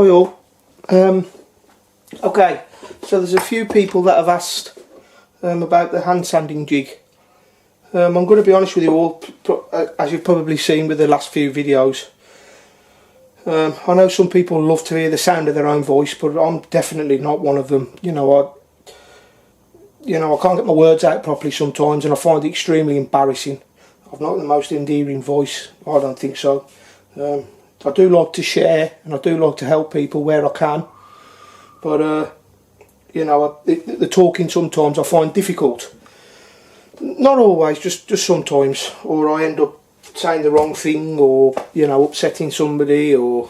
Hi all. Okay, so there's a few people that have asked about the hand sanding jig. I'm going to be honest with you all, as you've probably seen with the last few videos. I know some people love to hear the sound of their own voice, but I'm definitely not one of them. I can't get my words out properly sometimes, and I find it extremely embarrassing. I've not the most endearing voice, I don't think so. I do like to share, and I do like to help people where I can, but the talking sometimes I find difficult. Not always, just sometimes, or I end up saying the wrong thing, or upsetting somebody, or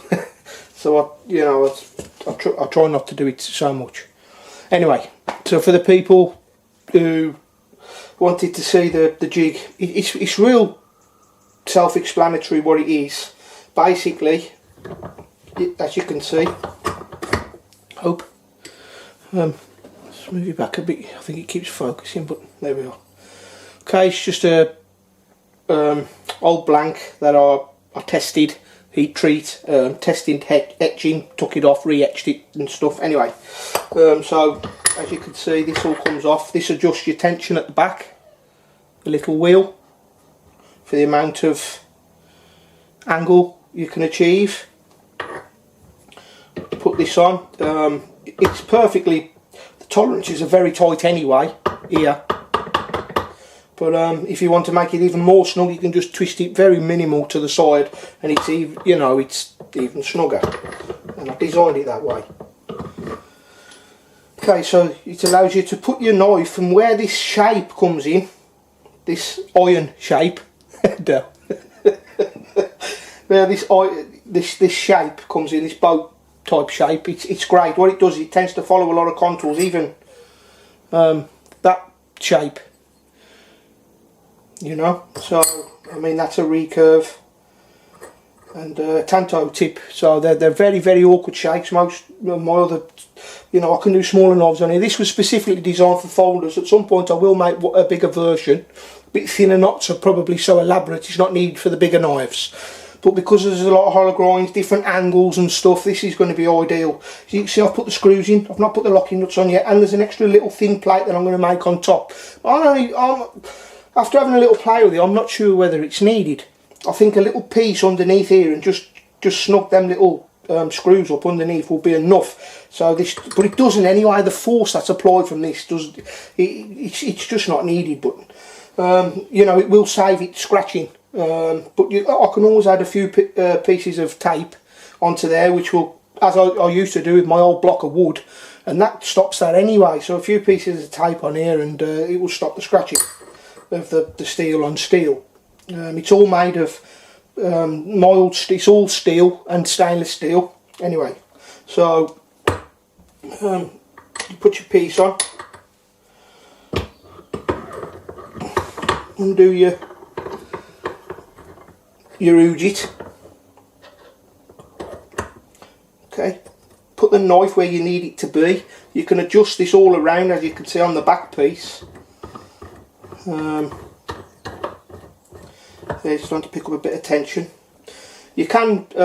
so I try not to do it so much. Anyway, so for the people who wanted to see the jig, it's real self-explanatory what it is. Basically, as you can see, let's move it back a bit. I think it keeps focusing, but there we are. Okay, it's just a old blank that I tested, heat treat, testing, etching, took it off, re-etched it and stuff. Anyway, so as you can see, this all comes off. This adjusts your tension at the back, the little wheel, for the amount of angle you can achieve. Put this on. It's perfectly, the tolerances are very tight anyway here, but if you want to make it even more snug, you can just twist it very minimal to the side, and it's even, it's even snugger, and I designed it that way. Okay, so it allows you to put your knife, and where this shape comes in, this iron shape, where this shape comes in, this boat type shape, it's great. What it does, it tends to follow a lot of contours, even that shape, so I mean that's a recurve and tanto tip, so they're very, very awkward shapes. Most my other, I can do smaller knives on here. This was specifically designed for folders. At some point I will make a bigger version, a bit thinner, not so probably so elaborate, it's not needed for the bigger knives. But because there's a lot of hollow grinds, different angles and stuff, this is going to be ideal. So you can see I've put the screws in, I've not put the locking nuts on yet, and there's an extra little thin plate that I'm going to make on top. After having a little play with it, I'm not sure whether it's needed. I think a little piece underneath here and just snug them little screws up underneath will be enough. So this, but it doesn't anyway. The force that's applied from this it's just not needed. But it will save it scratching. But I can always add a few pieces of tape onto there, which will, as I used to do with my old block of wood, and that stops that anyway. So a few pieces of tape on here, and it will stop the scratching of the steel on steel. It's all made of it's all steel and stainless steel. Anyway, so you put your piece on, undo your ujit. Okay, put the knife where you need it to be. You can adjust this all around, as you can see on the back piece. It's trying to pick up a bit of tension. You can put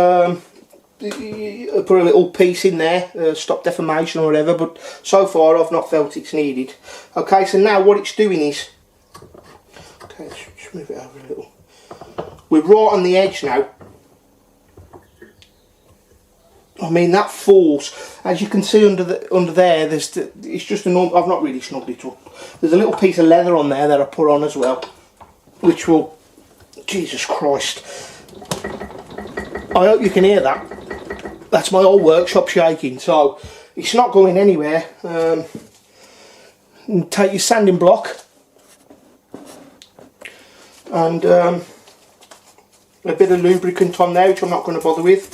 a little piece in there, stop deformation or whatever, but so far I've not felt it's needed. Okay, so now what it's doing is, okay, let's just move it over a little. We're right on the edge now. I mean, that force, as you can see under there, it's just a normal. I've not really snugged it up. There's a little piece of leather on there that I put on as well, which will, Jesus Christ, I hope you can hear that. That's my whole workshop shaking, so it's not going anywhere. Take your sanding block and a bit of lubricant on there, which I'm not going to bother with.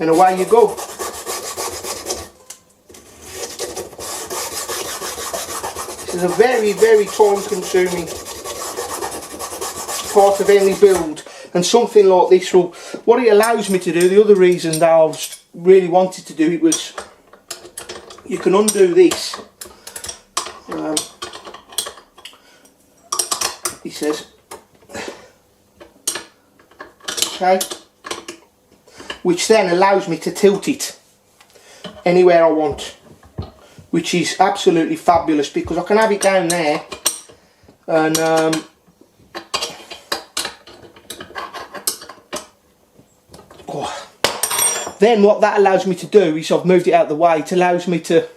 And away you go. This is a very, very time consuming part of any build, and something like this will, what it allows me to do, the other reason that I really wanted to do it was, you can undo this. He says okay, which then allows me to tilt it anywhere I want, which is absolutely fabulous, because I can have it down there and then what that allows me to do is, I've moved it out of the way, it allows me to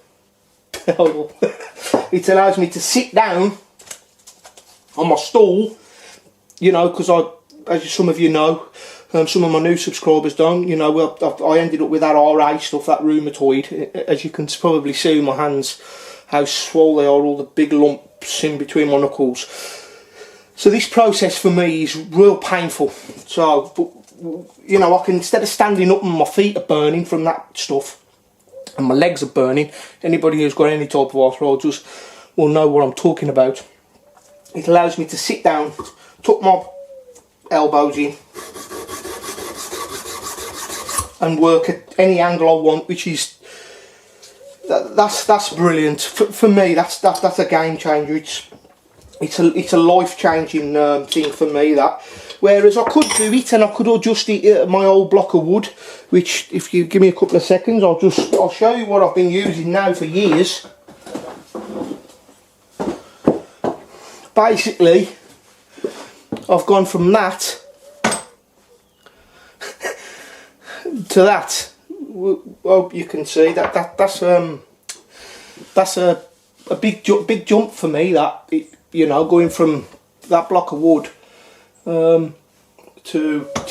it allows me to sit down on my stool, you know, because as some of you know, some of my new subscribers don't, you know, I ended up with that RA stuff, that rheumatoid, as you can probably see in my hands, how swollen they are, all the big lumps in between my knuckles. So this process for me is real painful. So, but, you know, I can, instead of standing up and my feet are burning from that stuff, and my legs are burning, anybody who's got any type of arthritis will know what I'm talking about. It allows me to sit down, tuck my elbows in, and work at any angle I want, which is that's brilliant for me. That's a game changer. It's a life changing thing for me, that. Whereas I could do it and I could adjust it my old block of wood, which, if you give me a couple of seconds, I'll show you what I've been using now for years. Basically, I've gone from that to that. Well, you can see that's a big jump for me. That, you know, going from that block of wood to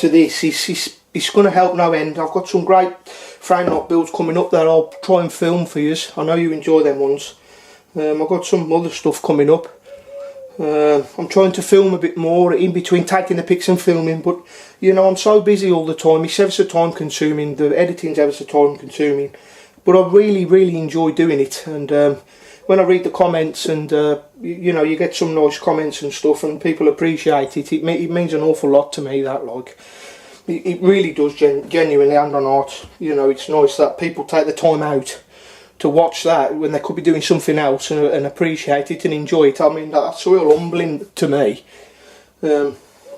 this is going to help no end. I've got some great frame knot builds coming up that I'll try and film for you. I know you enjoy them ones. I've got some other stuff coming up. I'm trying to film a bit more in between taking the pics and filming, but you know, I'm so busy all the time. It's ever so time consuming, the editing's ever so time consuming, but I really enjoy doing it. And when I read the comments and you know, you get some nice comments and stuff and people appreciate it, it means an awful lot to me, that, like, it really does genuinely, hand on heart. You know, it's nice that people take the time out to watch that when they could be doing something else and appreciate it and enjoy it. I mean, that's real humbling to me.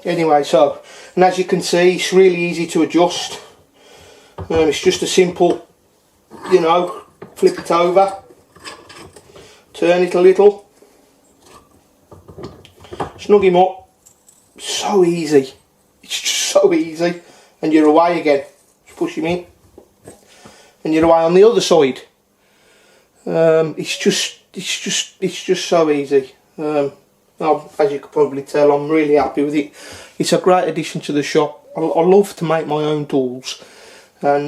Anyway, so, and as you can see, it's really easy to adjust. It's just a simple, you know, flip it over, turn it a little, snug him up. So easy. It's just so easy. And you're away again. Just push him in, and you're away on the other side. It's just so easy. As you can probably tell, I'm really happy with it. It's a great addition to the shop. I love to make my own tools, and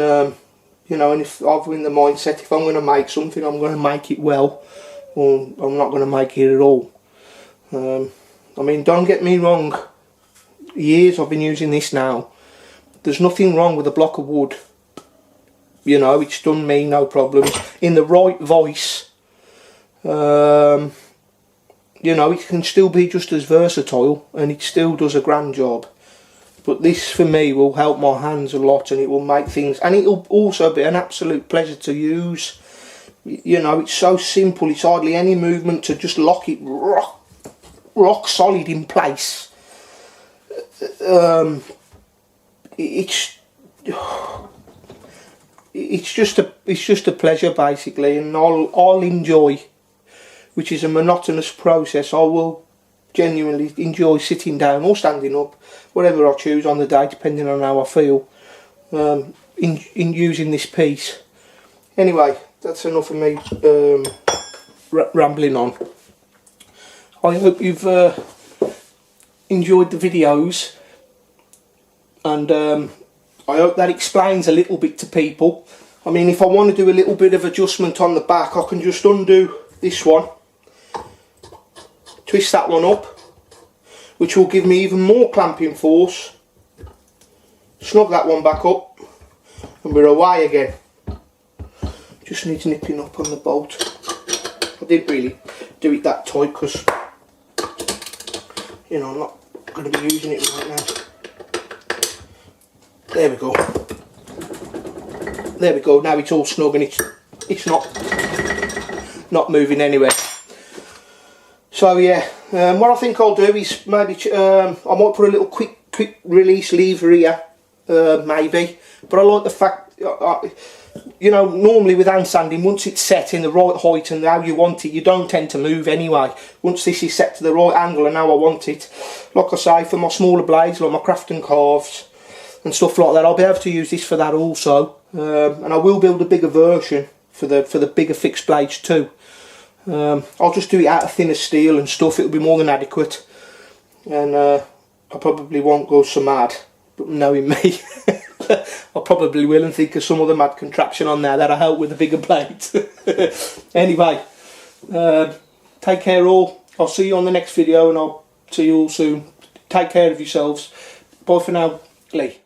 you know, and if I'm in the mindset, if I'm going to make something, I'm going to make it well, or I'm not going to make it at all. I mean, don't get me wrong, years I've been using this now. There's nothing wrong with a block of wood. You know, it's done me no problems. In the right voice, you know, it can still be just as versatile and it still does a grand job. But this, for me, will help my hands a lot, and it will make things, and it will also be an absolute pleasure to use. You know, it's so simple, it's hardly any movement to just lock it rock solid in place. It's just a pleasure, basically, and I'll enjoy, which is a monotonous process. I will genuinely enjoy sitting down or standing up, whatever I choose on the day, depending on how I feel, in using this piece. Anyway, that's enough of me rambling on. I hope you've enjoyed the videos, and I hope that explains a little bit to people. I mean, if I want to do a little bit of adjustment on the back, I can just undo this one, twist that one up, which will give me even more clamping force, snug that one back up, and we're away again. Just needs nipping up on the bolt. I didn't really do it that tight because, you know, I'm not going to be using it right now. There we go. There we go. Now it's all snug and it's not moving anywhere. So yeah, what I think I'll do is maybe I might put a little quick release lever here maybe, but I like the fact, you know, normally with hand sanding, once it's set in the right height and how you want it, you don't tend to move anyway. Once this is set to the right angle and how I want it, like I say, for my smaller blades, like my Crafton carves and stuff like that, I'll be able to use this for that also. And I will build a bigger version for the bigger fixed blades too. I'll just do it out of thinner steel and stuff, it'll be more than adequate. And I probably won't go so mad, but knowing me, I probably will, and think of some other mad contraption on there that'll help with the bigger blades. Anyway, take care all. I'll see you on the next video, and I'll see you all soon. Take care of yourselves. Bye for now, Lee.